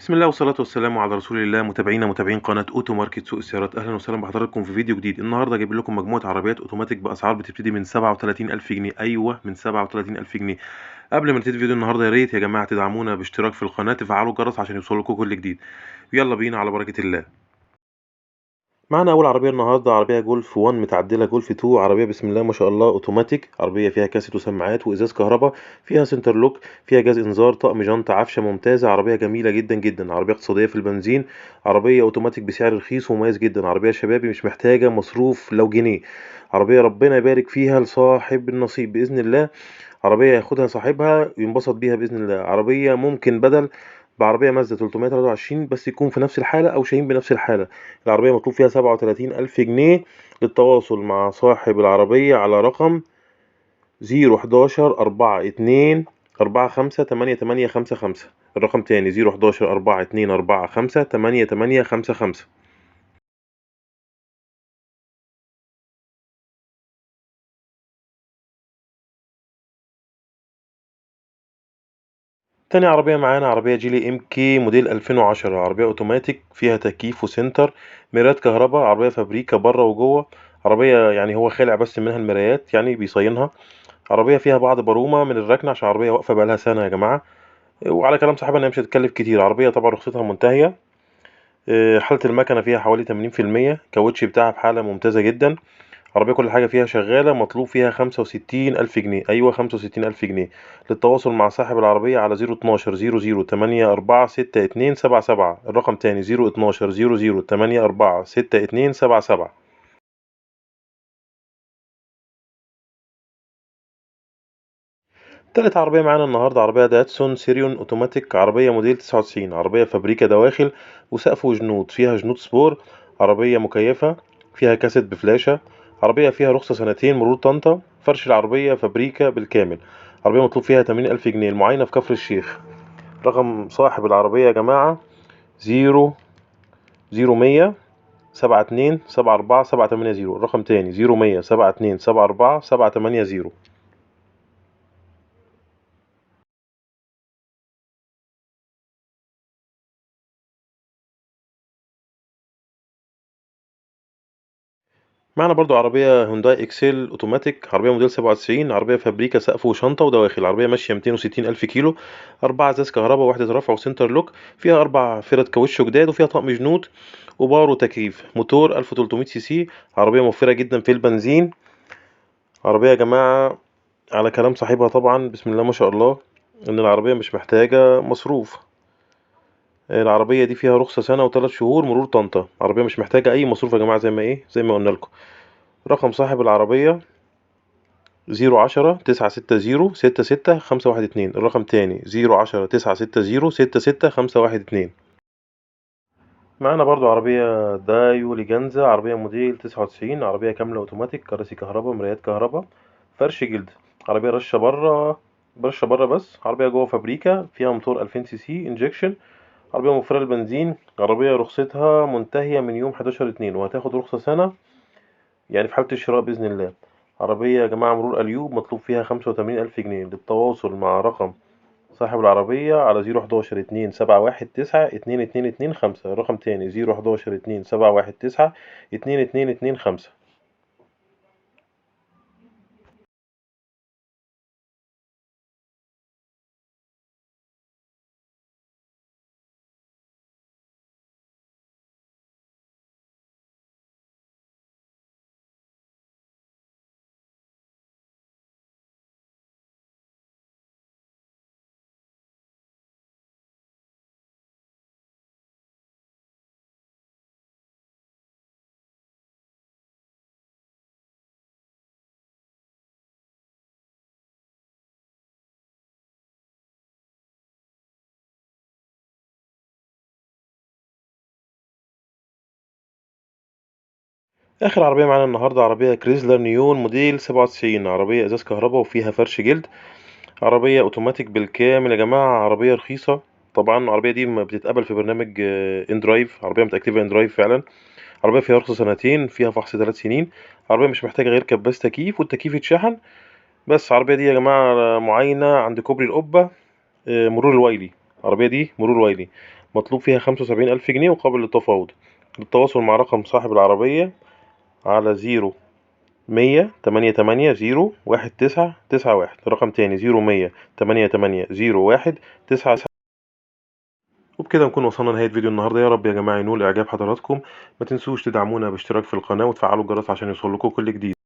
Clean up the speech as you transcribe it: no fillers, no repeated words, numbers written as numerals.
بسم الله والصلاة والسلام على رسول الله. متابعين قناة اوتو ماركت سوق السيارات، اهلا وسهلا بحضراتكم في فيديو جديد. النهارده جايب لكم مجموعة عربيات اوتوماتيك باسعار بتبتدي من 37,000 جنيه. ايوه، من 37,000 جنيه. قبل ما نبتدي فيديو النهارده، يا ريت يا جماعة تدعمونا باشتراك في القناة، تفعلوا الجرس عشان يوصل لكم كل جديد. يلا بينا على بركة الله. معانا اول عربيه النهارده عربيه جولف 1 متعدله جولف 2. عربيه بسم الله ما شاء الله اوتوماتيك، عربيه فيها كاسيت وسماعات وازاز كهرباء، فيها سنتر لوك، فيها جاز انذار، طقم جنط، عفشه ممتازه. عربيه جميله جدا جدا، عربيه اقتصاديه في البنزين، عربيه اوتوماتيك بسعر رخيص ومميز جدا. عربيه شبابي مش محتاجه مصروف لو جنيه. عربيه ربنا يبارك فيها لصاحب النصيب باذن الله. عربيه ياخدها صاحبها وينبسط بيها باذن الله. عربيه ممكن بدل بعربية مازدا 323 بس يكون في نفس الحالة أو شاهين بنفس الحالة. العربية مطلوب فيها 37,000 جنيه. للتواصل مع صاحب العربية على رقم 011-42-45-8855. الرقم تاني 011-42-45-8855. تاني عربية معانا عربية جيلي ام كي موديل 2010. عربية اوتوماتيك فيها تكييف وسنتر، مرايات كهرباء، عربية فابريكا بره وجوه. عربية يعني هو خالع بس منها المرايات، يعني بيصينها. عربية فيها بعض برومة من الركنة عشان عربية واقفة بقالها سنة يا جماعة. وعلى كلام صاحبها انها مش هتتكلف كتير. عربية طبعا رخصتها منتهية. حالة المكنة فيها حوالي 80%. كاوتش بتاعها في حالة ممتازة جدا. عربية كل حاجة فيها شغالة. مطلوب فيها 65,000 جنيه. أيوة، 65,000 جنيه. للتواصل مع صاحب العربية على 012-00-84-6277. الرقم تاني 012-00-84-6277. تالت عربية معانا النهاردة عربية داتسون سيريون اوتوماتيك. عربية موديل 99. عربية فابريكا دواخل وسقف وجنود، فيها جنود سبور. عربية مكيفة، فيها كاسيت بفلاشة. عربية فيها رخصة سنتين مرور طنطا. فرش العربية فابريكا بالكامل. عربية مطلوب فيها 80,000 جنيه. المعاينة في كفر الشيخ. رقم صاحب العربية يا جماعة 0 100 72 74 780. الرقم تاني 0 100 72 74 780. معنا برضو عربية هونداي اكسيل اوتوماتيك. عربية موديل 97. عربية فابريكا سقف وشنطة ودواخل. عربية ماشية 260 ألف كيلو. 4 ازاز كهرباء، وحدة رفع وسنتر لوك. فيها 4 فرد كاوتش جداد، وفيها طقم جنود وبار وتكييف. موتور 1300 سي سي. عربية موفرة جدا في البنزين. عربية يا جماعة على كلام صاحبها طبعا بسم الله ما شاء الله ان العربية مش محتاجة مصروف. العربية دي فيها رخصة سنة وثلاث شهور مرور طنطا. عربية مش محتاجة أي مصروف يا جماعة، زي ما قلنا لكم. رقم صاحب العربية 010-960-66-512. الرقم تاني 010-960-66-512. معانا برضو عربية دايو ليجانزا. عربية موديل 99. عربية كاملة اوتوماتيك، كراسي كهرباء، مرايات كهرباء، فرش جلد. عربية رشة بره بس. عربية جوه فابريكا، فيها موتور 2000 سي سي انجكشن. عربية موفرة للبنزين. عربية رخصتها منتهية من يوم 11/2 وهتاخد رخصة سنة، يعني في حالة الشراء بإذن الله. عربية يا جماعة مرور أليوب، مطلوب فيها 85,000 جنيه. للتواصل مع رقم صاحب العربية على 011-2-719-2225. الرقم تاني 011-2-719-2225. آخر عربية معانا النهاردة عربية كريزلر نيون موديل 97. عربية إزاز كهرباء وفيها فرش جلد. عربية أوتوماتيك بالكامل يا جماعة. عربية رخيصة طبعا. العربية دي ما بتتقبل في برنامج اندرايف. عربية متأكتفة اندرايف فعلا. عربية فيها رخصة سنتين، فيها فحص 3 سنين. عربية مش محتاجة غير كباس تكييف، والتكييف يتشحن بس. العربية دي يا جماعة معاينة عند كوبري القبة، مرور الويلي. العربية دي مرور الويلي. مطلوب فيها 75,000 جنيه وقابل للتفاوض. للتواصل مع رقم صاحب العربية على 010088011991. رقم تاني 0100880119. وبكده نكون وصلنا لنهاية فيديو النهاردة. يا رب يا جماعة ينول إعجاب حضراتكم. ما تنسوش تدعمونا باشتراك في القناة وتفعلوا الجرس عشان يوصل لكم كل جديد.